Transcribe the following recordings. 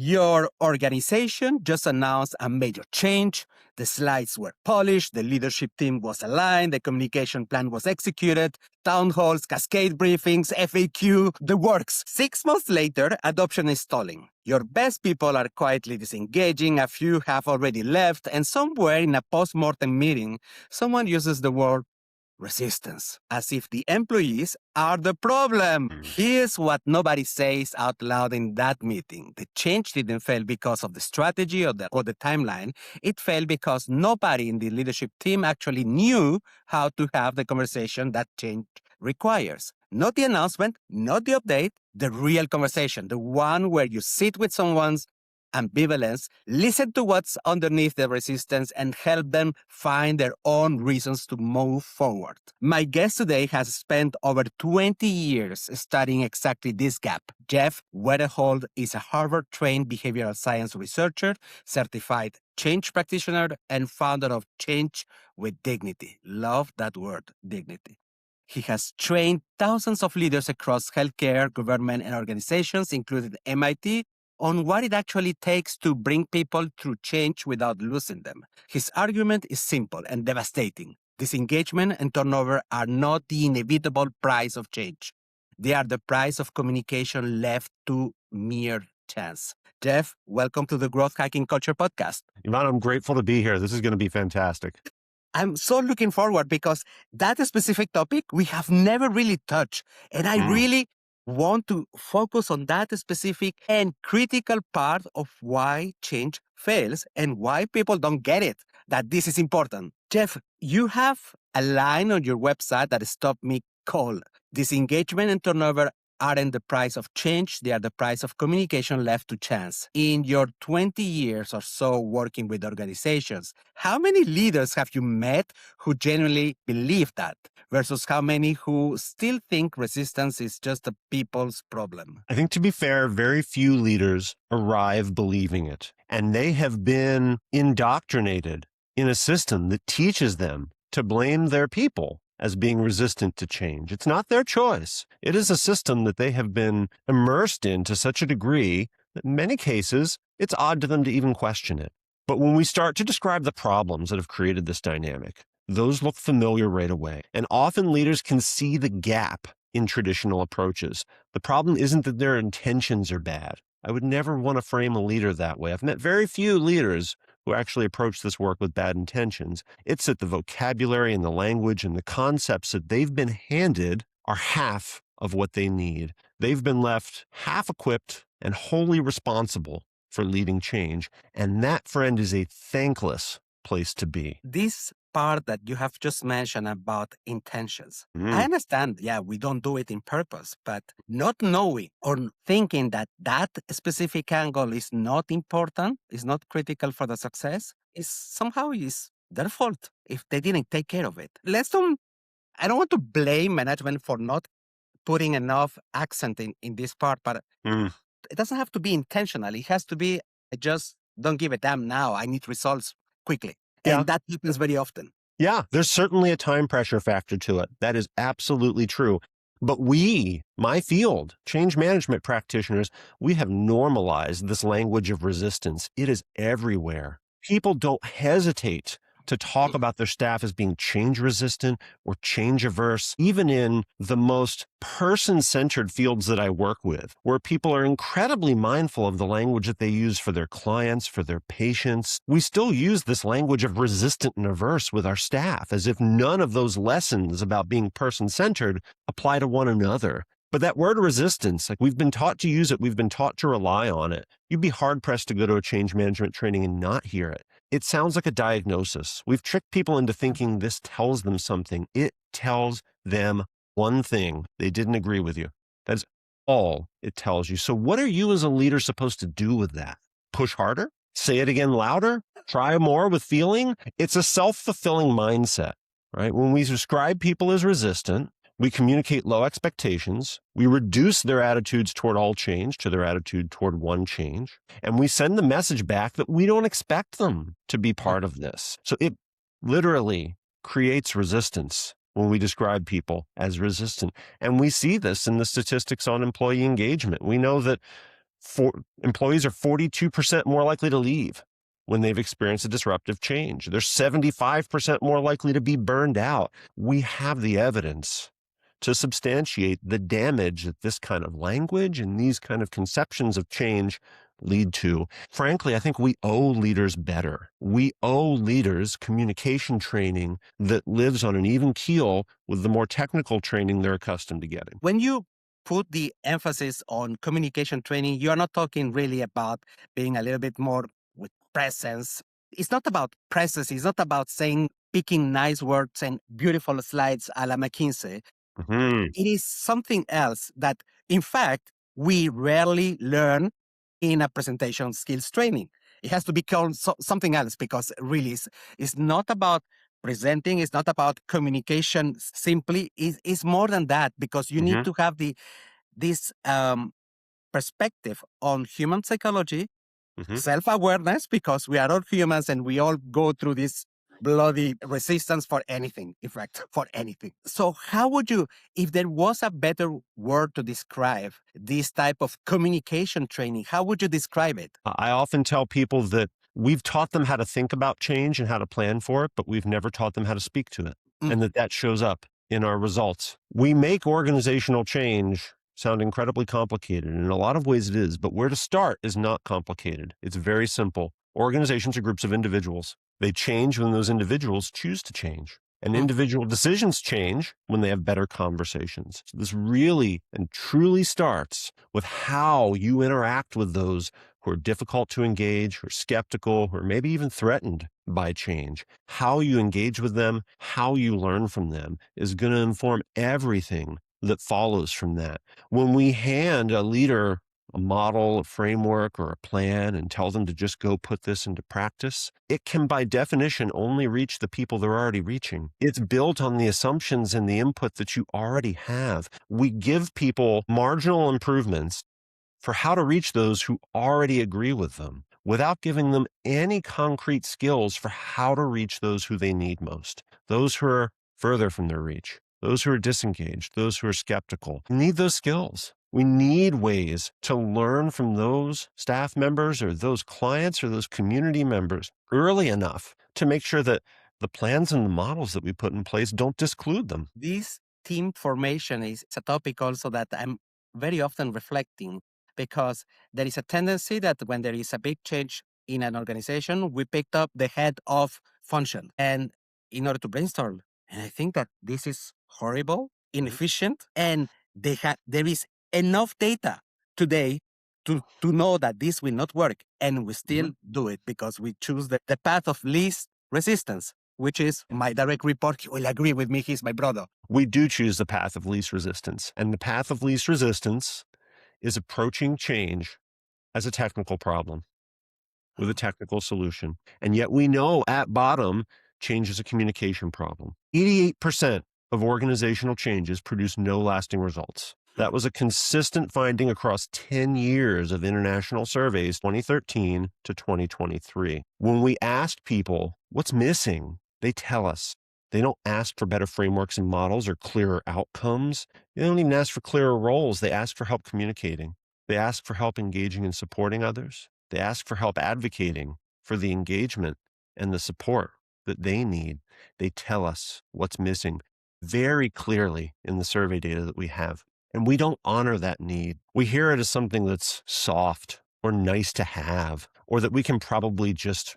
Your organization just announced a major change. The slides were polished, the leadership team was aligned, the communication plan was executed, town halls, cascade briefings, FAQ, the works. 6 months later, adoption is stalling. Your best people are quietly disengaging, a few have already left, and somewhere in a post-mortem meeting, someone uses the word resistance, as if the employees are the problem. Here's what nobody says out loud in that meeting. The change didn't fail because of the strategy or the timeline. It failed because nobody in the leadership team actually knew how to have the conversation that change requires. Not the announcement, not the update, the real conversation, the one where you sit with someone's ambivalence, listen to what's underneath the resistance, and help them find their own reasons to move forward. My guest today has spent over 20 years studying exactly this gap. Jeff Wetherhold is a Harvard-trained behavioral science researcher, certified change practitioner, and founder of Change with Dignity. Love that word, dignity. He has trained thousands of leaders across healthcare, government, and organizations, including MIT, on what it actually takes to bring people through change without losing them. His argument is simple and devastating. Disengagement and turnover are not the inevitable price of change. They are the price of communication left to mere chance. Jeff, welcome to the Growth Hacking Culture podcast. Ivan, I'm grateful to be here. This is going to be fantastic. I'm so looking forward because that specific topic we have never really touched. And I really want to focus on that specific and critical part of why change fails and why people don't get it, that this is important. Jeff, you have a line on your website that stopped me cold. Disengagement and turnover aren't the price of change, they are the price of communication left to chance. In your 20 years or so working with organizations, how many leaders have you met who genuinely believe that versus how many who still think resistance is just a people's problem? I think, to be fair, very few leaders arrive believing it, and they have been indoctrinated in a system that teaches them to blame their people as being resistant to change. It's not their choice. It is a system that they have been immersed in to such a degree that in many cases, it's odd to them to even question it. But when we start to describe the problems that have created this dynamic, those look familiar right away. And often leaders can see the gap in traditional approaches. The problem isn't that their intentions are bad. I would never want to frame a leader that way. I've met very few leaders who actually approach this work with bad intentions. It's that the vocabulary and the language and the concepts that they've been handed are half of what they need. They've been left half equipped and wholly responsible for leading change. And that, friend, is a thankless place to be. This part that you have just mentioned about intentions. I understand, we don't do it in purpose, but not knowing or thinking that that specific angle is not important, is not critical for the success, is somehow is their fault if they didn't take care of it. I don't want to blame management for not putting enough accent in this part, but it doesn't have to be intentional. It has to be, I just don't give a damn now. I need results quickly. And that happens very often. Yeah, there's certainly a time pressure factor to it. That is absolutely true. But we, my field, change management practitioners, we have normalized this language of resistance. It is everywhere. People don't hesitate to talk about their staff as being change resistant or change averse, even in the most person-centered fields that I work with, where people are incredibly mindful of the language that they use for their clients, for their patients. We still use this language of resistant and averse with our staff, as if none of those lessons about being person-centered apply to one another. But that word resistance, like, we've been taught to use it, we've been taught to rely on it. You'd be hard-pressed to go to a change management training and not hear it. It sounds like a diagnosis. We've tricked people into thinking this tells them something. It tells them one thing: they didn't agree with you. That's all it tells you. So what are you as a leader supposed to do with that? Push harder? Say it again louder? Try more with feeling? It's a self-fulfilling mindset, right? When we describe people as resistant, we communicate low expectations. We reduce their attitudes toward all change to their attitude toward one change. And we send the message back that we don't expect them to be part of this. So it literally creates resistance when we describe people as resistant. And we see this in the statistics on employee engagement. We know that Employees are 42% more likely to leave when they've experienced a disruptive change. They're 75% more likely to be burned out. We have the evidence to substantiate the damage that this kind of language and these kind of conceptions of change lead to. Frankly, I think we owe leaders better. We owe leaders communication training that lives on an even keel with the more technical training they're accustomed to getting. When you put the emphasis on communication training, you are not talking really about being a little bit more with presence. It's not about presence. It's not about picking nice words and beautiful slides a la McKinsey. It is something else that, in fact, we rarely learn in a presentation skills training. It has to be called something else, because really it's not about presenting. It's not about communication simply. It's more than that, because you need to have this perspective on human psychology, self-awareness, because we are all humans and we all go through this bloody resistance for anything, in fact, for anything. So how would you, if there was a better word to describe this type of communication training, how would you describe it? I often tell people that we've taught them how to think about change and how to plan for it, but we've never taught them how to speak to it, and that shows up in our results. We make organizational change sound incredibly complicated, and in a lot of ways it is, but where to start is not complicated. It's very simple. Organizations are groups of individuals. They change when those individuals choose to change. And individual decisions change when they have better conversations. So this really and truly starts with how you interact with those who are difficult to engage, who are skeptical, or maybe even threatened by change. How you engage with them, how you learn from them is going to inform everything that follows from that. When we hand a leader a model, a framework, or a plan and tell them to just go put this into practice, it can by definition only reach the people they're already reaching. It's built on the assumptions and the input that you already have. We give people marginal improvements for how to reach those who already agree with them, without giving them any concrete skills for how to reach those who they need most, those who are further from their reach, those who are disengaged, those who are skeptical. We need those skills. We need ways to learn from those staff members or those clients or those community members early enough to make sure that the plans and the models that we put in place don't disclude them. This team formation is a topic also that I'm very often reflecting, because there is a tendency that when there is a big change in an organization, we picked up the head of function and in order to brainstorm. And I think that this is horrible, inefficient, and there is enough data today to know that this will not work, and we still do it because we choose the path of least resistance, which is my direct report. He will agree with me. He's my brother. We do choose the path of least resistance, and the path of least resistance is approaching change as a technical problem with a technical solution. And yet we know at bottom, change is a communication problem. 88% of organizational changes produce no lasting results. That was a consistent finding across 10 years of international surveys, 2013 to 2023. When we asked people what's missing, they tell us. They don't ask for better frameworks and models or clearer outcomes. They don't even ask for clearer roles. They ask for help communicating. They ask for help engaging and supporting others. They ask for help advocating for the engagement and the support that they need. They tell us what's missing very clearly in the survey data that we have. And we don't honor that need. We hear it as something that's soft or nice to have, or that we can probably just,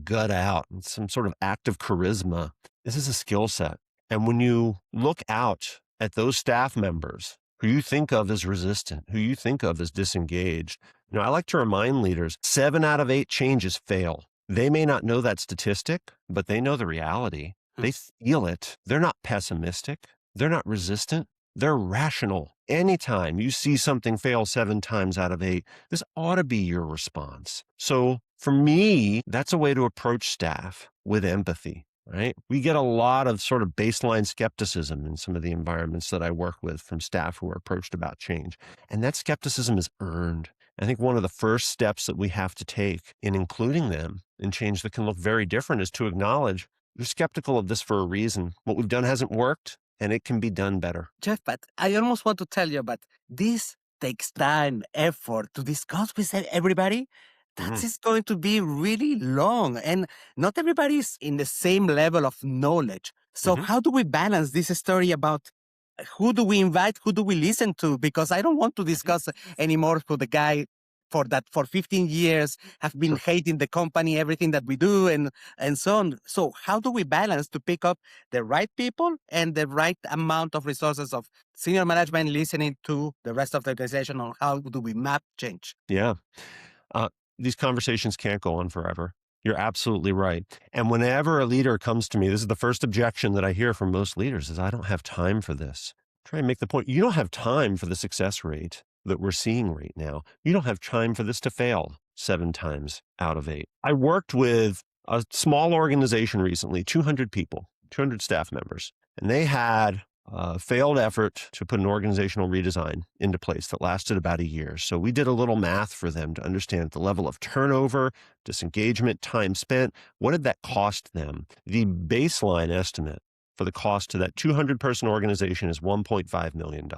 gut out. It's some sort of act of charisma. This is a skill set. And when you look out at those staff members who you think of as resistant, who you think of as disengaged, I like to remind leaders, 7 out of 8 changes fail. They may not know that statistic, but they know the reality. They feel it. They're not pessimistic. They're not resistant. They're rational. Anytime you see something fail 7 times out of 8, this ought to be your response. So for me, that's a way to approach staff with empathy, right? We get a lot of sort of baseline skepticism in some of the environments that I work with from staff who are approached about change. And that skepticism is earned. I think one of the first steps that we have to take in including them in change that can look very different is to acknowledge you're skeptical of this for a reason. What we've done hasn't worked, and it can be done better. Jeff, but I almost want to tell you, but this takes time, effort to discuss with everybody, that Mhm. is going to be really long. And not everybody is in the same level of knowledge. So Mhm. how do we balance this story about who do we invite, who do we listen to? Because I don't want to discuss anymore who the guy for 15 years have been Sure. hating the company, everything that we do, and so on. So how do we balance to pick up the right people and the right amount of resources of senior management listening to the rest of the organization on how do we map change? Yeah. Uh, these conversations can't go on forever. You're absolutely right. And whenever a leader comes to me, this is the first objection that I hear from most leaders is I don't have time for this. Try and make the point. You don't have time for the success rate that we're seeing right now. You don't have time for this to fail 7 times out of 8. I worked with a small organization recently, 200 people, 200 staff members, and they had a failed effort to put an organizational redesign into place that lasted about a year. So we did a little math for them to understand the level of turnover, disengagement, time spent. What did that cost them? The baseline estimate for the cost to that 200-person organization is $1.5 million.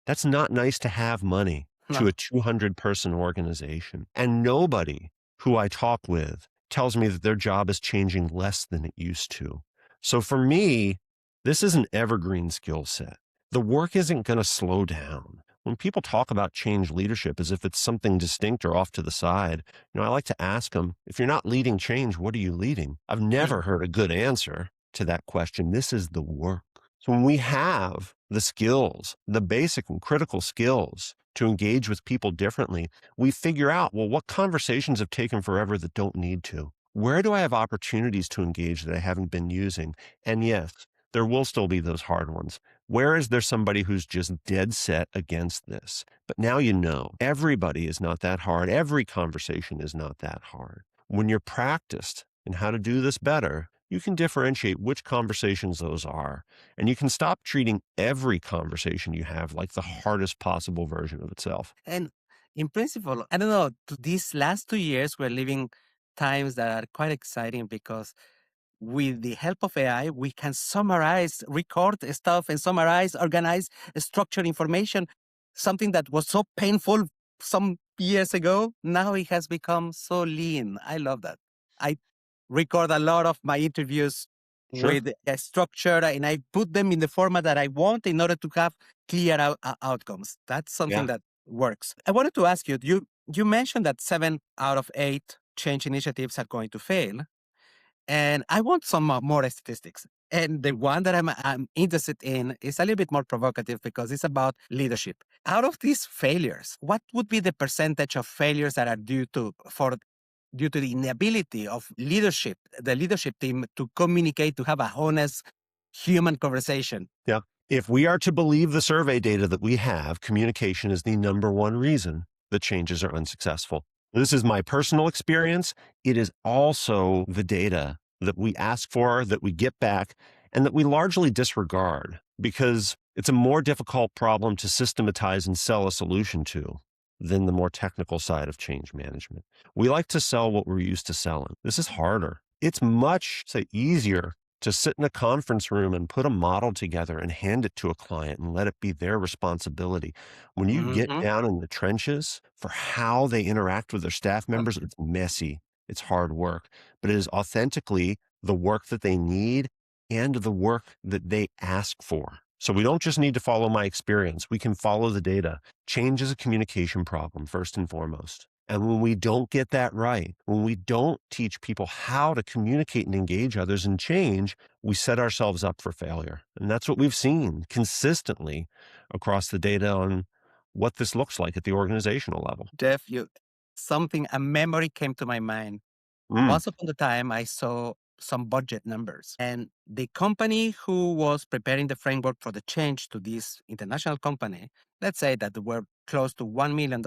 That's not nice to have money to No. a 200-person organization. And nobody who I talk with tells me that their job is changing less than it used to. So for me, this is an evergreen skill set. The work isn't going to slow down. When people talk about change leadership as if it's something distinct or off to the side, I like to ask them, if you're not leading change, what are you leading? I've never heard a good answer to that question. This is the work. So when we have the skills, the basic and critical skills to engage with people differently, we figure out, well, what conversations have taken forever that don't need to? Where do I have opportunities to engage that I haven't been using? And yes, there will still be those hard ones. Where is there somebody who's just dead set against this? But now everybody is not that hard. Every conversation is not that hard. When you're practiced in how to do this better, you can differentiate which conversations those are. And you can stop treating every conversation you have like the hardest possible version of itself. And in principle, I don't know, these last 2 years, we're living times that are quite exciting because with the help of AI, we can summarize, record stuff and summarize, organize, structure information. Something that was so painful some years ago, now it has become so lean. I love that. I record a lot of my interviews Sure. with a structure and I put them in the format that I want in order to have clear outcomes. That's something Yeah. that works. I wanted to ask you, you mentioned that 7 out of 8 change initiatives are going to fail. And I want some more statistics. And the one that I'm interested in is a little bit more provocative because it's about leadership. Out of these failures, what would be the percentage of failures that are due to the inability of leadership, the leadership team to communicate, to have a honest human conversation? Yeah. If we are to believe the survey data that we have, communication is the number one reason that changes are unsuccessful. This is my personal experience. It is also the data that we ask for, that we get back, and that we largely disregard because it's a more difficult problem to systematize and sell a solution to than the more technical side of change management. We like to sell what we're used to selling. This is harder. It's much, easier to sit in a conference room and put a model together and hand it to a client and let it be their responsibility. When you get Mhm. down in the trenches for how they interact with their staff members, it's messy. It's hard work, but it is authentically the work that they need and the work that they ask for. So we don't just need to follow my experience. We can follow the data. Change is a communication problem, first and foremost. And when we don't get that right, when we don't teach people how to communicate and engage others and change, we set ourselves up for failure. And that's what we've seen consistently across the data on what this looks like at the organizational level. Jeff, a memory came to my mind. Mm, Once upon a time, I saw some budget numbers, and the company who was preparing the framework for the change to this international company, let's say that they were close to $1 million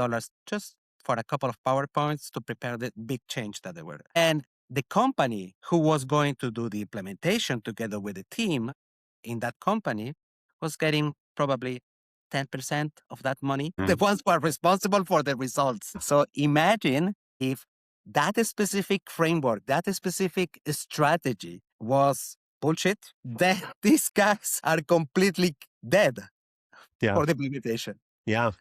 just for a couple of PowerPoints to prepare the big change that they were. And the company who was going to do the implementation together with the team in that company was getting probably 10% of that money. The mm. ones who are responsible for the results. So imagine if that specific framework, that specific strategy was bullshit, then these guys are completely dead Yeah. for the implementation. Yeah.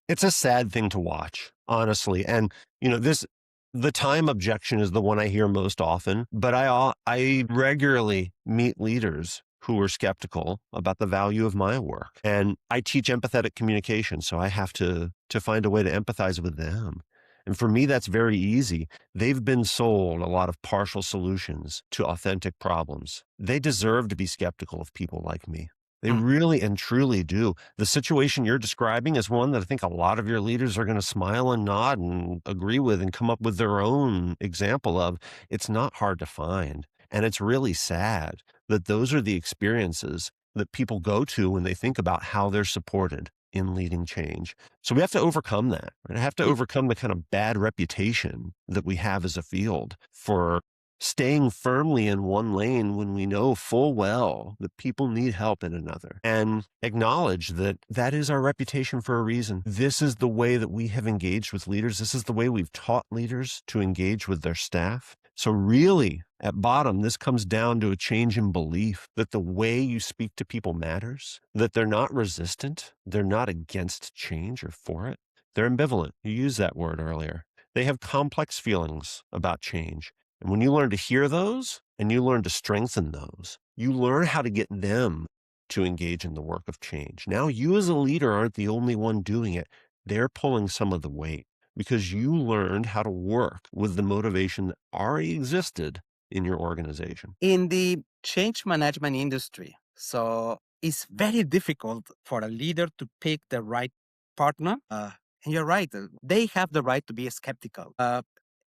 It's a sad thing to watch, honestly. And the time objection is the one I hear most often. But I regularly meet leaders who are skeptical about the value of my work, and I teach empathetic communication, so I have to find a way to empathize with them. And for me, that's very easy. They've been sold a lot of partial solutions to authentic problems. They deserve to be skeptical of people like me. They really and truly do. The situation you're describing is one that I think a lot of your leaders are going to smile and nod and agree with and come up with their own example of. It's not hard to find. And it's really sad that those are the experiences that people go to when they think about how they're supported in leading change. So we have to overcome that. Right? I have to overcome the kind of bad reputation that we have as a field for staying firmly in one lane when we know full well that people need help in another, and acknowledge that that is our reputation for a reason. This is the way that we have engaged with leaders. This is the way we've taught leaders to engage with their staff. So really, at bottom, this comes down to a change in belief that the way you speak to people matters, that they're not resistant, they're not against change or for it. They're ambivalent. You used that word earlier. They have complex feelings about change. And when you learn to hear those and you learn to strengthen those, you learn how to get them to engage in the work of change. Now, you as a leader aren't the only one doing it. They're pulling some of the weight because you learned how to work with the motivation that already existed in your organization. In the change management industry, so it's very difficult for a leader to pick the right partner. And you're right, they have the right to be skeptical.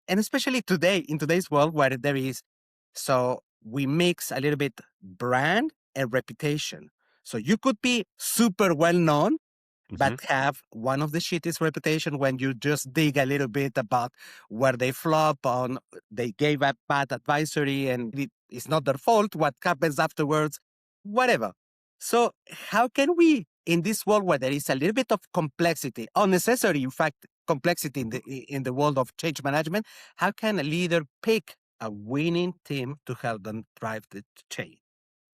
And especially today, in today's world where there is, so we mix a little bit brand and reputation. So you could be super well known, but have one of the shittiest reputation when you just dig a little bit about where they flop on, they gave a bad advisory and it's not their fault, what happens afterwards, whatever. So how can we, in this world where there is a little bit of complexity, unnecessary, in fact, complexity in the world of change management, how can a leader pick a winning team to help them drive the change?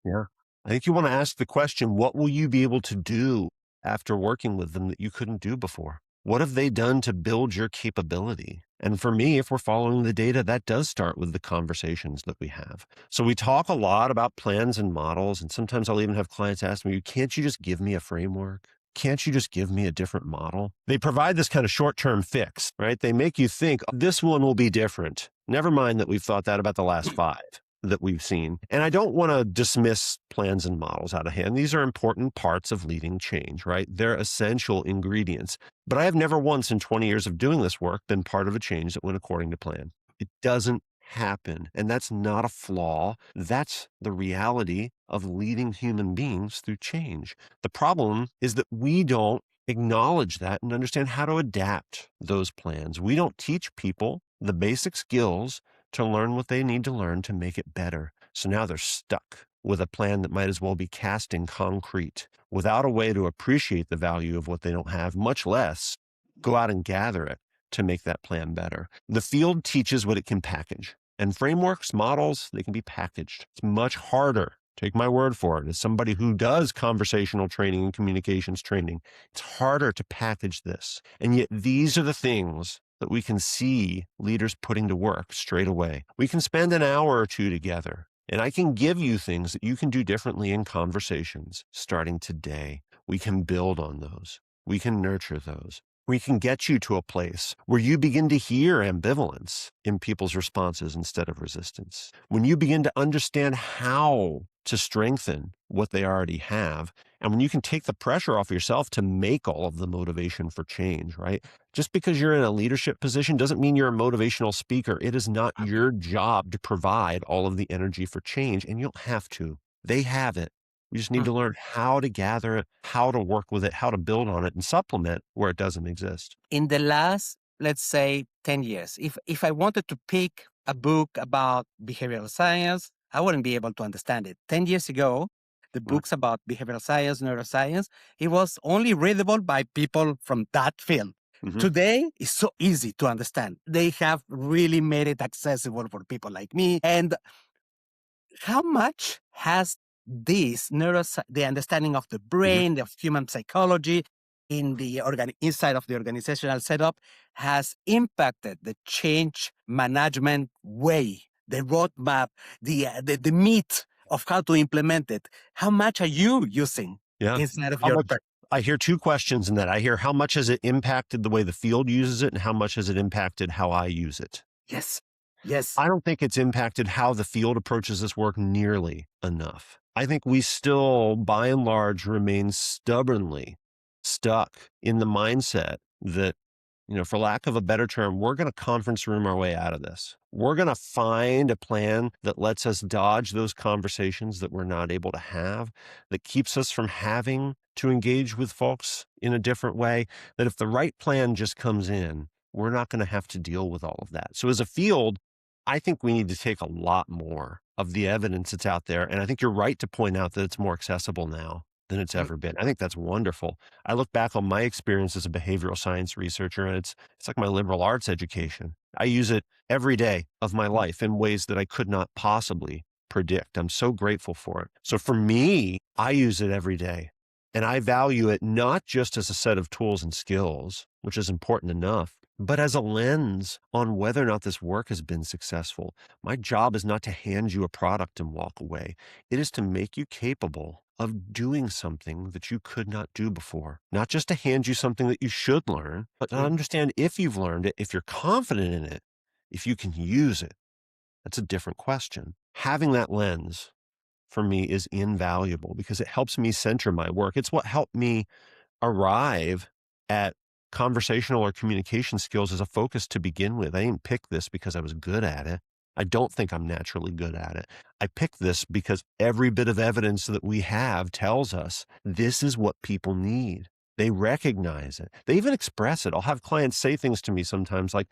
Yeah. I think you want to ask the question, what will you be able to do after working with them that you couldn't do before? What have they done to build your capability? And for me, if we're following the data, that does start with the conversations that we have. So we talk a lot about plans and models, and sometimes I'll even have clients ask me, can't you just give me a framework? Can't you just give me a different model? They provide this kind of short-term fix, right? They make you think this one will be different. Never mind that we've thought that about the last 5 that we've seen. And I don't want to dismiss plans and models out of hand. These are important parts of leading change, right? They're essential ingredients. But I have never once in 20 years of doing this work been part of a change that went according to plan. It doesn't happen. And that's not a flaw. That's the reality of leading human beings through change. The problem is that we don't acknowledge that and understand how to adapt those plans. We don't teach people the basic skills to learn what they need to learn to make it better. So now they're stuck with a plan that might as well be cast in concrete without a way to appreciate the value of what they don't have, much less go out and gather it to make that plan better. The field teaches what it can package, and frameworks, models, they can be packaged. It's much harder. Take my word for it. As somebody who does conversational training and communications training, it's harder to package this. And yet these are the things that we can see leaders putting to work straight away. We can spend an hour or two together, and I can give you things that you can do differently in conversations starting today. We can build on those. We can nurture those. We can get you to a place where you begin to hear ambivalence in people's responses instead of resistance. When you begin to understand how to strengthen what they already have, and when you can take the pressure off yourself to make all of the motivation for change, right? Just because you're in a leadership position doesn't mean you're a motivational speaker. It is not your job to provide all of the energy for change, and you don't have to. They have it. We just need to learn how to gather it, how to work with it, how to build on it and supplement where it doesn't exist. In the last, let's say, 10 years, if I wanted to pick a book about behavioral science, I wouldn't be able to understand it. 10 years ago, the books about behavioral science, neuroscience, it was only readable by people from that field. Today, it's so easy to understand. They have really made it accessible for people like me. And how much has this the understanding of the brain, of human psychology, in the inside of the organizational setup has impacted the change management way, the roadmap, the meat of how to implement it? How much are you using Yeah. inside of How your much? I hear two questions in that. I hear how much has it impacted the way the field uses it, and how much has it impacted how I use it? Yes. Yes. I don't think it's impacted how the field approaches this work nearly enough. I think we still, by and large, remain stubbornly stuck in the mindset that, for lack of a better term, we're going to conference room our way out of this. We're going to find a plan that lets us dodge those conversations that we're not able to have, that keeps us from having to engage with folks in a different way, that if the right plan just comes in, we're not going to have to deal with all of that. So as a field, I think we need to take a lot more of the evidence that's out there. And I think you're right to point out that it's more accessible now than it's ever been. I think that's wonderful. I look back on my experience as a behavioral science researcher, and it's like my liberal arts education. I use it every day of my life in ways that I could not possibly predict. I'm so grateful for it. So for me, I use it every day. And I value it not just as a set of tools and skills, which is important enough, but as a lens on whether or not this work has been successful. My job is not to hand you a product and walk away. It is to make you capable of doing something that you could not do before. Not just to hand you something that you should learn, but to understand if you've learned it, if you're confident in it, if you can use it. That's a different question. Having that lens for me is invaluable because it helps me center my work. It's what helped me arrive at conversational or communication skills as a focus to begin with. I didn't pick this because I was good at it. I don't think I'm naturally good at it. I picked this because every bit of evidence that we have tells us this is what people need. They recognize it. They even express it. I'll have clients say things to me sometimes like,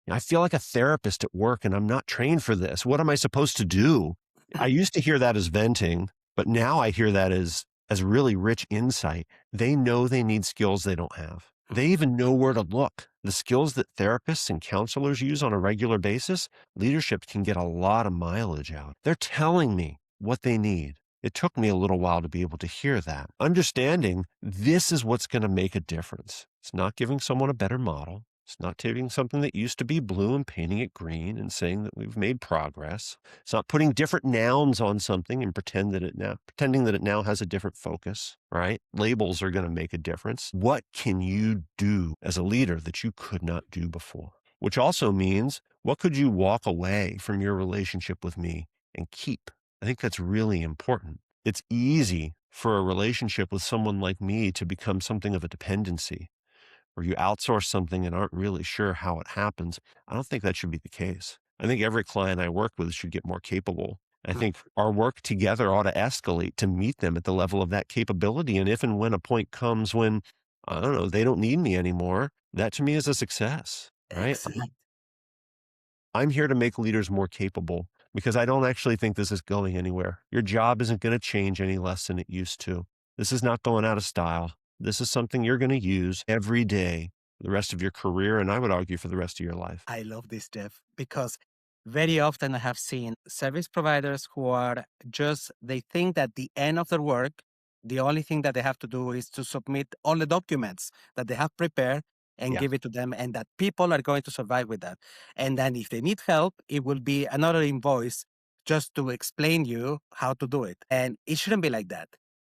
I feel like a therapist at work and I'm not trained for this. What am I supposed to do? I used to hear that as venting, but now I hear that as really rich insight. They know they need skills they don't have. They even know where to look. The skills that therapists and counselors use on a regular basis, leadership can get a lot of mileage out. They're telling me what they need. It took me a little while to be able to hear that. Understanding this is what's going to make a difference. It's not giving someone a better model. It's not taking something that used to be blue and painting it green and saying that we've made progress. It's not putting different nouns on something and pretending that it now has a different focus, right? Labels are going to make a difference. What can you do as a leader that you could not do before? Which also means, what could you walk away from your relationship with me and keep? I think that's really important. It's easy for a relationship with someone like me to become something of a dependency, or you outsource something and aren't really sure how it happens. I don't think that should be the case. I think every client I work with should get more capable. I think our work together ought to escalate to meet them at the level of that capability. And if and when a point comes when, I don't know, they don't need me anymore, that to me is a success, right? Excellent. I'm here to make leaders more capable because I don't actually think this is going anywhere. Your job isn't going to change any less than it used to. This is not going out of style. This is something you're going to use every day for the rest of your career, and I would argue for the rest of your life. I love this, Jeff, because very often I have seen service providers who are they think that the end of their work, the only thing that they have to do is to submit all the documents that they have prepared and Yeah. give it to them, and that people are going to survive with that. And then if they need help, it will be another invoice just to explain you how to do it. And it shouldn't be like that.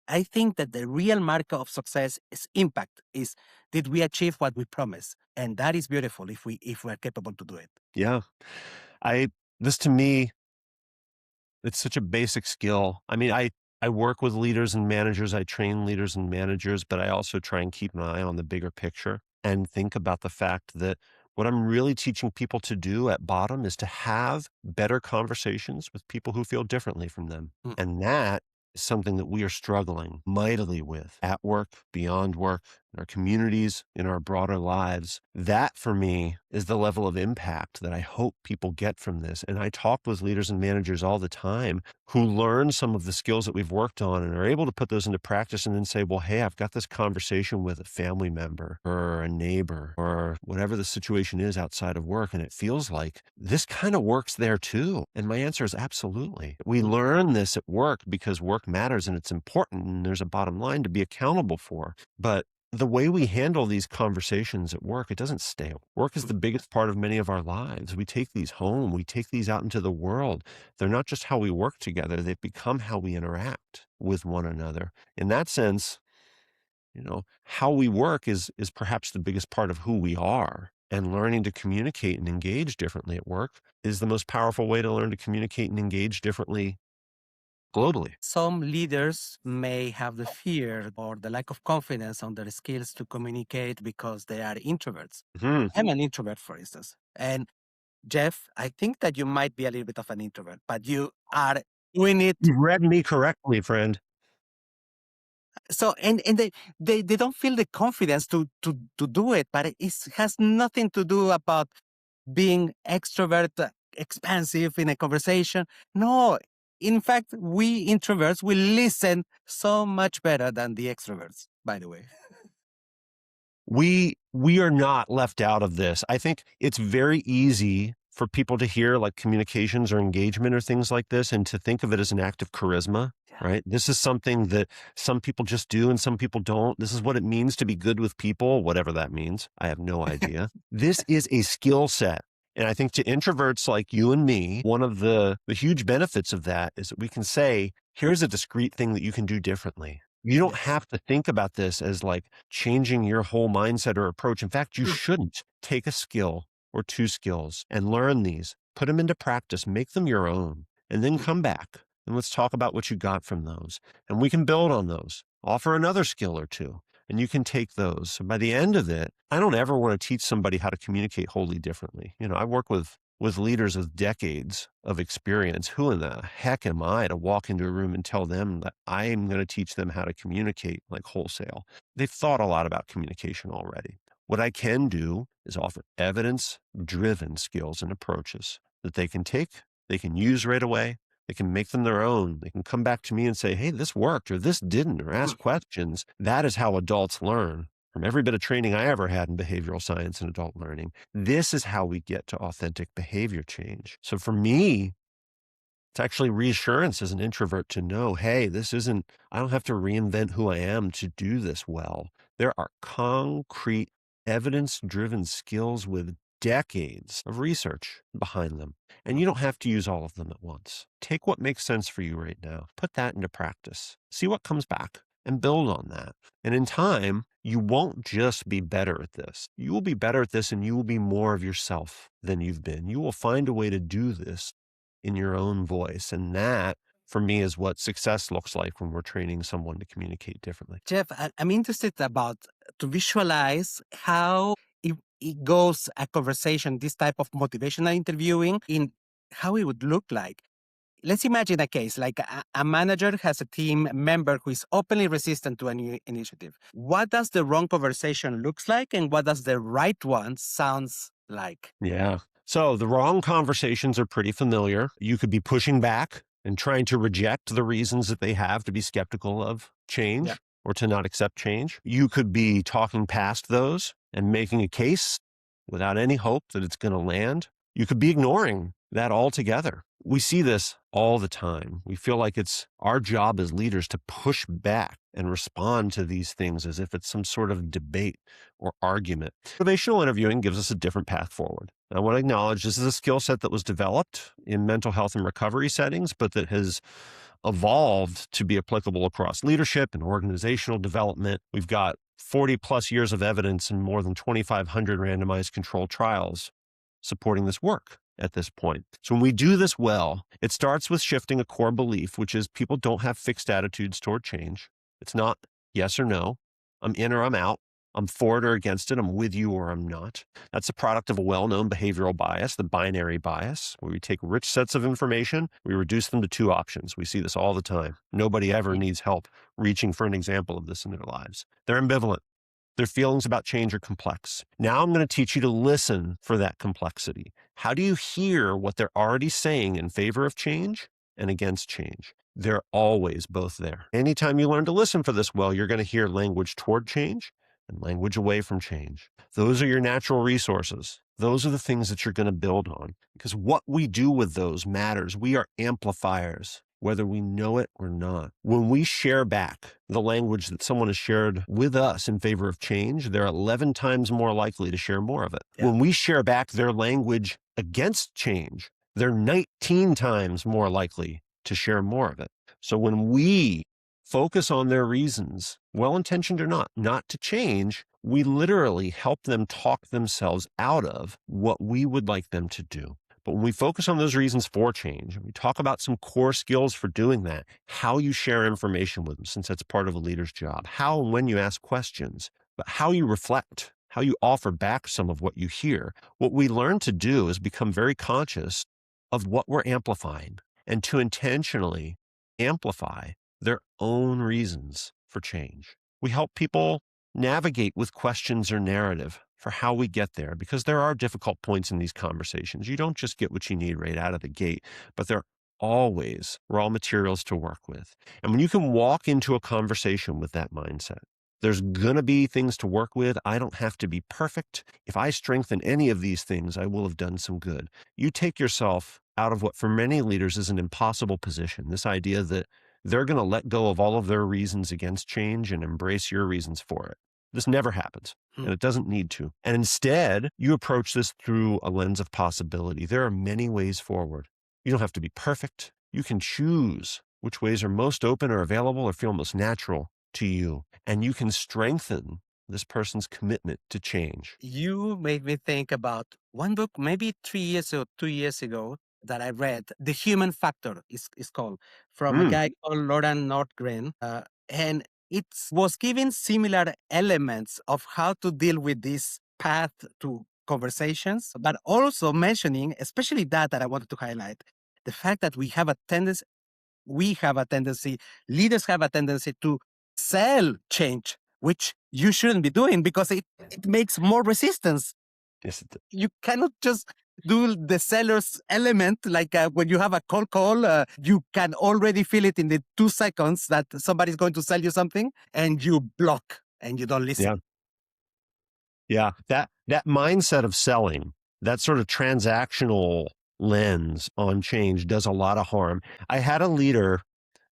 I think that the real marker of success is impact, is did we achieve what we promised? And that is beautiful if we're capable to do it. Yeah. This to me, it's such a basic skill. I mean, I work with leaders and managers. I train leaders and managers, but I also try and keep an eye on the bigger picture and think about the fact that what I'm really teaching people to do at bottom is to have better conversations with people who feel differently from them. And that is something that we are struggling mightily with at work, beyond work, in our communities, in our broader lives. That for me is the level of impact that I hope people get from this. And I talk with leaders and managers all the time who learn some of the skills that we've worked on and are able to put those into practice and then say, well, hey, I've got this conversation with a family member or a neighbor or whatever the situation is outside of work. And it feels like this kind of works there too. And my answer is absolutely. We learn this at work because work matters and it's important and there's a bottom line to be accountable for. But the way we handle these conversations at work, it doesn't stay. Work is the biggest part of many of our lives. We take these home, we take these out into the world. They're not just how we work together, they've become how we interact with one another. In that sense, how we work is perhaps the biggest part of who we are. And learning to communicate and engage differently at work is the most powerful way to learn to communicate and engage differently globally. Some leaders may have the fear or the lack of confidence on their skills to communicate because they are introverts. Mhm. I'm an introvert, for instance. And Jeff, I think that you might be a little bit of an introvert, but you are doing it. You've read me correctly, friend. So, and they don't feel the confidence to do it, but it has nothing to do about being extrovert, expansive in a conversation. No, in fact, we introverts will listen so much better than the extroverts, by the way. We are not left out of this. I think it's very easy for people to hear like communications or engagement or things like this and to think of it as an act of charisma, right? This is something that some people just do and some people don't. This is what it means to be good with people, whatever that means. I have no idea. This is a skill set. And I think to introverts like you and me, one of the huge benefits of that is that we can say, here's a discrete thing that you can do differently. You don't Yes. have to think about this as like changing your whole mindset or approach. In fact, you shouldn't. Take a skill or two skills and learn these, put them into practice, make them your own, and then come back and let's talk about what you got from those. And we can build on those, offer another skill or two, and you can take those. So by the end of it, I don't ever want to teach somebody how to communicate wholly differently. I work with leaders with decades of experience. Who in the heck am I to walk into a room and tell them that I am going to teach them how to communicate like wholesale? They've thought a lot about communication already. What I can do is offer evidence-driven skills and approaches that they can take, they can use right away, they can make them their own. They can come back to me and say, hey, this worked or this didn't, or ask questions. That is how adults learn. From every bit of training I ever had in behavioral science and adult learning, this is how we get to authentic behavior change. So for me, it's actually reassurance as an introvert to know, hey, I don't have to reinvent who I am to do this well. There are concrete, evidence-driven skills with decades of research behind them. And you don't have to use all of them at once. Take what makes sense for you right now. Put that into practice. See what comes back and build on that. And in time, you won't just be better at this. You will be better at this and you will be more of yourself than you've been. You will find a way to do this in your own voice. And that, for me, is what success looks like when we're training someone to communicate differently. Jeff, I'm interested to visualize how it goes a conversation, this type of motivational interviewing, in how it would look like. Let's imagine a case like a manager has a team member who is openly resistant to a new initiative. What does the wrong conversation looks like and what does the right one sounds like? Yeah. So the wrong conversations are pretty familiar. You could be pushing back and trying to reject the reasons that they have to be skeptical of change or to not accept change. You could be talking past those and making a case without any hope that it's going to land. You could be ignoring that altogether. We see this all the time. We feel like it's our job as leaders to push back and respond to these things as if it's some sort of debate or argument. Motivational interviewing gives us a different path forward. I want to acknowledge this is a skill set that was developed in mental health and recovery settings, but that has evolved to be applicable across leadership and organizational development. We've got 40 plus years of evidence and more than 2,500 randomized controlled trials supporting this work at this point. So when we do this well, it starts with shifting a core belief, which is people don't have fixed attitudes toward change. It's not yes or no. I'm in or I'm out. I'm for it or against it. I'm with you or I'm not. That's a product of a well-known behavioral bias, the binary bias, where we take rich sets of information, we reduce them to two options. We see this all the time. Nobody ever needs help reaching for an example of this in their lives. They're ambivalent. Their feelings about change are complex. Now I'm going to teach you to listen for that complexity. How do you hear what they're already saying in favor of change and against change? They're always both there. Anytime you learn to listen for this well, you're going to hear language toward change and language away from change. Those are your natural resources. Those are the things that you're going to build on because what we do with those matters. We are amplifiers. whether we know it or not. When we share back the language that someone has shared with us in favor of change, they're 11 times more likely to share more of it. Yeah. When we share back their language against change, they're 19 times more likely to share more of it. So when we focus on their reasons, well-intentioned or not to change, we literally help them talk themselves out of what we would like them to do. But when we focus on those reasons for change, and we talk about some core skills for doing that, how you share information with them, since that's part of a leader's job, how and when you ask questions, but how you reflect, how you offer back some of what you hear, what we learn to do is become very conscious of what we're amplifying and to intentionally amplify their own reasons for change. We help people navigate with questions or narrative for how we get there, because there are difficult points in these conversations. You don't just get what you need right out of the gate, but there are always raw materials to work with. And when you can walk into a conversation with that mindset, there's going to be things to work with. I don't have to be perfect. If I strengthen any of these things, I will have done some good. You take yourself out of what for many leaders is an impossible position. This idea that they're going to let go of all of their reasons against change and embrace your reasons for it. This never happens, and it doesn't need to. And instead, you approach this through a lens of possibility. There are many ways forward. You don't have to be perfect. You can choose which ways are most open or available or feel most natural to you. And you can strengthen this person's commitment to change. You made me think about one book, maybe 3 years or 2 years ago, that I read. The Human Factor is called, from a guy called Lauren Nordgren. And it was giving similar elements of how to deal with this path to conversations, but also mentioning, especially that I wanted to highlight, the fact that leaders have a tendency to sell change, which you shouldn't be doing because it makes more resistance. Yes, it does. You cannot just do the seller's element like when you have a cold call, you can already feel it in the 2 seconds that somebody's going to sell you something, and you block and you don't listen. Yeah. That mindset of selling, that sort of transactional lens on change does a lot of harm. I had a leader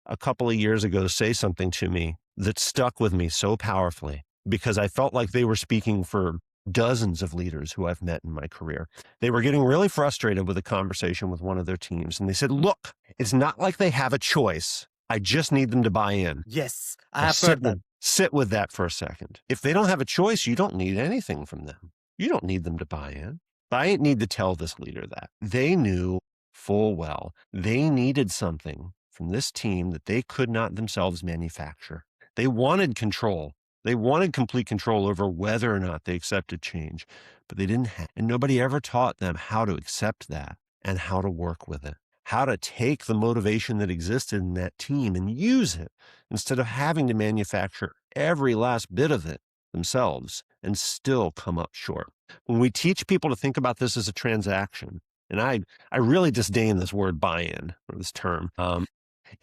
a couple of years ago say something to me that stuck with me so powerfully, because I felt like they were speaking for dozens of leaders who I've met in my career. They were getting really frustrated with a conversation with one of their teams. And they said, look, it's not like they have a choice. I just need them to buy in. Yes, I have heard that. Sit with that for a second. If they don't have a choice, you don't need anything from them. You don't need them to buy in. I didn't need to tell this leader that. They knew full well they needed something from this team that they could not themselves manufacture. They wanted control. They wanted complete control over whether or not they accepted change, but they didn't have, and nobody ever taught them how to accept that and how to work with it, how to take the motivation that existed in that team and use it instead of having to manufacture every last bit of it themselves and still come up short. When we teach people to think about this as a transaction, and I really disdain this word buy-in, or this term,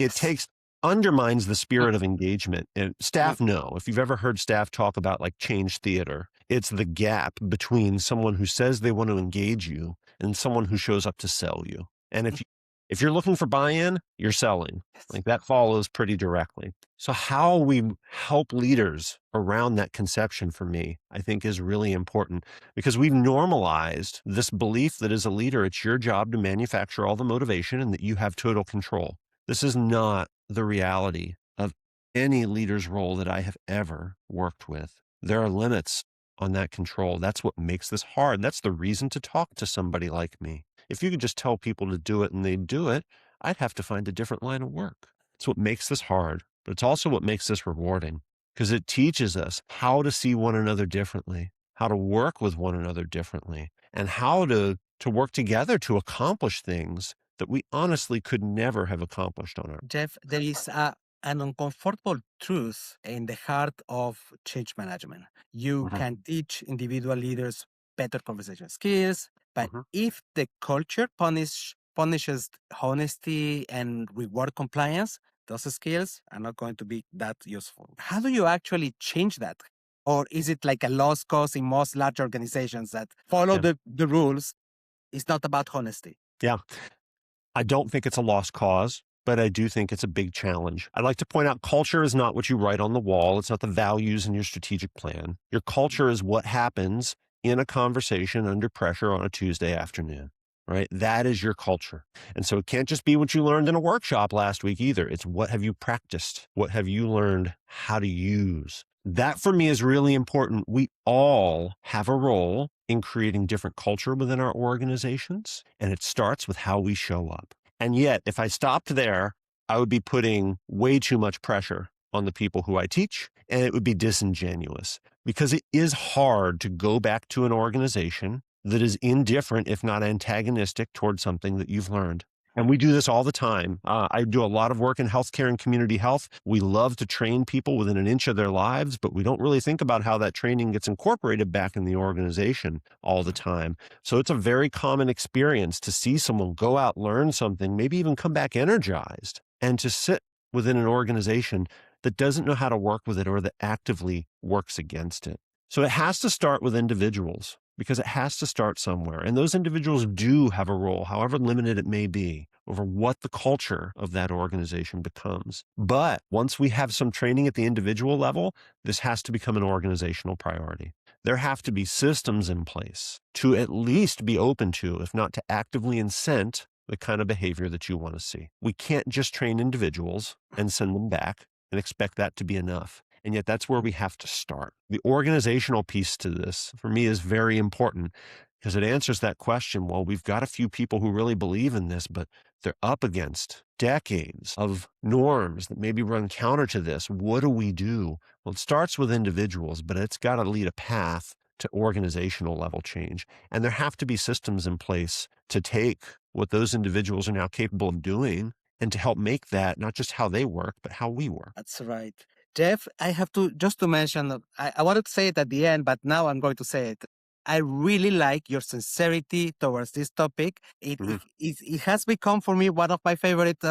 it undermines the spirit of engagement. And staff know, if you've ever heard staff talk about like change theater, it's the gap between someone who says they want to engage you and someone who shows up to sell you. And if you're looking for buy-in, you're selling. Like that follows pretty directly. So how we help leaders around that conception, for me, I think is really important, because we've normalized this belief that as a leader, it's your job to manufacture all the motivation and that you have total control. This is not the reality of any leader's role that I have ever worked with. There are limits on that control. That's what makes this hard. That's the reason to talk to somebody like me. If you could just tell people to do it and they do it, I'd have to find a different line of work. It's what makes this hard, but it's also what makes this rewarding, because it teaches us how to see one another differently, how to work with one another differently, and how to work together to accomplish things that we honestly could never have accomplished on our own. Jeff, there is an uncomfortable truth in the heart of change management. You can teach individual leaders better conversation skills, but if the culture punishes honesty and reward compliance, those skills are not going to be that useful. How do you actually change that? Or is it like a lost cause in most large organizations that follow the rules? It's not about honesty. Yeah. I don't think it's a lost cause. but I do think it's a big challenge. I'd like to point out culture is not what you write on the wall. It's not the values in your strategic plan. Your culture is what happens in a conversation under pressure on a Tuesday afternoon, right? That is your culture. And so it can't just be what you learned in a workshop last week either. It's what have you practiced? What have you learned how to use? That for me is really important. We all have a role in creating different culture within our organizations, and it starts with how we show up. And yet, if I stopped there, I would be putting way too much pressure on the people who I teach, and it would be disingenuous because it is hard to go back to an organization that is indifferent, if not antagonistic, towards something that you've learned. And we do this all the time. I do a lot of work in healthcare and community health. We love to train people within an inch of their lives, but we don't really think about how that training gets incorporated back in the organization all the time. So it's a very common experience to see someone go out, learn something, maybe even come back energized, and to sit within an organization that doesn't know how to work with it or that actively works against it. So it has to start with individuals, because it has to start somewhere. And those individuals do have a role, however limited it may be, over what the culture of that organization becomes. But once we have some training at the individual level, this has to become an organizational priority. There have to be systems in place to at least be open to, if not to actively incent, the kind of behavior that you want to see. We can't just train individuals and send them back and expect that to be enough. And yet that's where we have to start. The organizational piece to this, for me, is very important because it answers that question. Well, we've got a few people who really believe in this, but they're up against decades of norms that maybe run counter to this. What do we do? Well, it starts with individuals, but it's got to lead a path to organizational level change. And there have to be systems in place to take what those individuals are now capable of doing and to help make that not just how they work, but how we work. That's right. Jeff, I have to just to mention, I wanted to say it at the end, but now I'm going to say it. I really like your sincerity towards this topic. It has become for me one of my favorite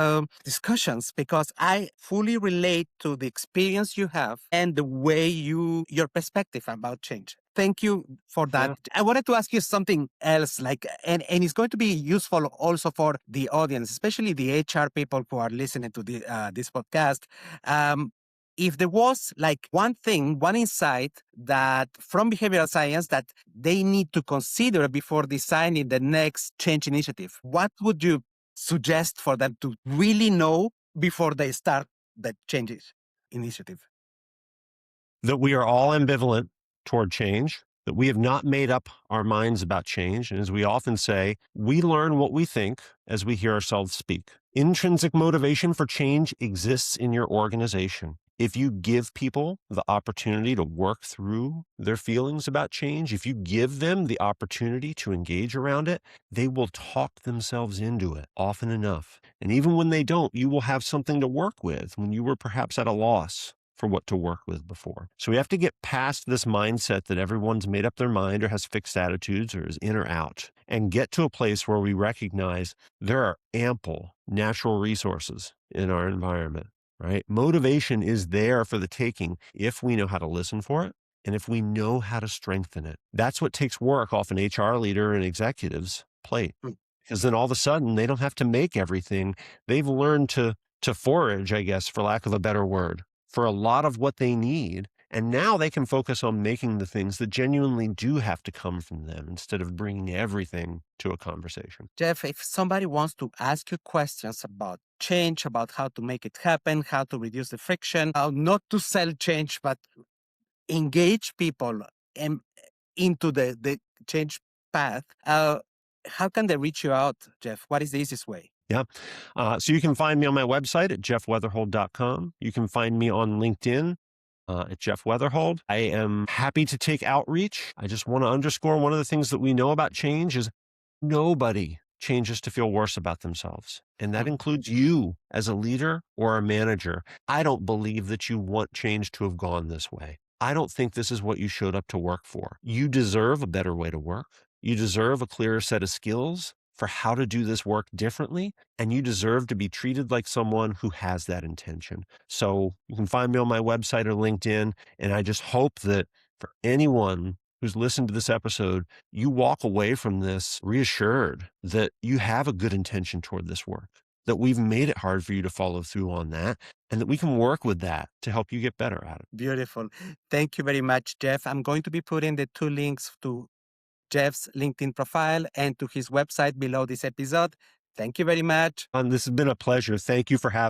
discussions because I fully relate to the experience you have and the way your perspective about change. Thank you for that. Yeah. I wanted to ask you something else, and it's going to be useful also for the audience, especially the HR people who are listening to this podcast. If there was like one thing, one insight that from behavioral science that they need to consider before designing the next change initiative, what would you suggest for them to really know before they start the changes initiative? That we are all ambivalent toward change, that we have not made up our minds about change. And as we often say, we learn what we think as we hear ourselves speak. Intrinsic motivation for change exists in your organization. If you give people the opportunity to work through their feelings about change, if you give them the opportunity to engage around it, they will talk themselves into it often enough. And even when they don't, you will have something to work with when you were perhaps at a loss for what to work with before. So we have to get past this mindset that everyone's made up their mind or has fixed attitudes or is in or out, and get to a place where we recognize there are ample natural resources in our environment. Right? Motivation is there for the taking if we know how to listen for it and if we know how to strengthen it. That's what takes work off an HR leader and executive's plate. Because then all of a sudden they don't have to make everything. They've learned to forage, I guess, for lack of a better word, for a lot of what they need. And now they can focus on making the things that genuinely do have to come from them instead of bringing everything to a conversation. Jeff, if somebody wants to ask you questions about change, about how to make it happen, how to reduce the friction, how not to sell change, but engage people into the change path, how can they reach you out, Jeff? What is the easiest way? Yeah. So you can find me on my website at jeffwetherhold.com. You can find me on LinkedIn at Jeff Wetherhold. I am happy to take outreach. I just want to underscore one of the things that we know about change is nobody changes to feel worse about themselves. And that includes you as a leader or a manager. I don't believe that you want change to have gone this way. I don't think this is what you showed up to work for. You deserve a better way to work. You deserve a clearer set of skills for how to do this work differently, and you deserve to be treated like someone who has that intention. So you can find me on my website or LinkedIn, and I just hope that for anyone who's listened to this episode, you walk away from this reassured that you have a good intention toward this work. that we've made it hard for you to follow through on that, and that we can work with that to help you get better at it. Beautiful. Thank you very much, Jeff. I'm going to be putting the 2 links to Jeff's LinkedIn profile and to his website below this episode. Thank you very much. This has been a pleasure. Thank you for having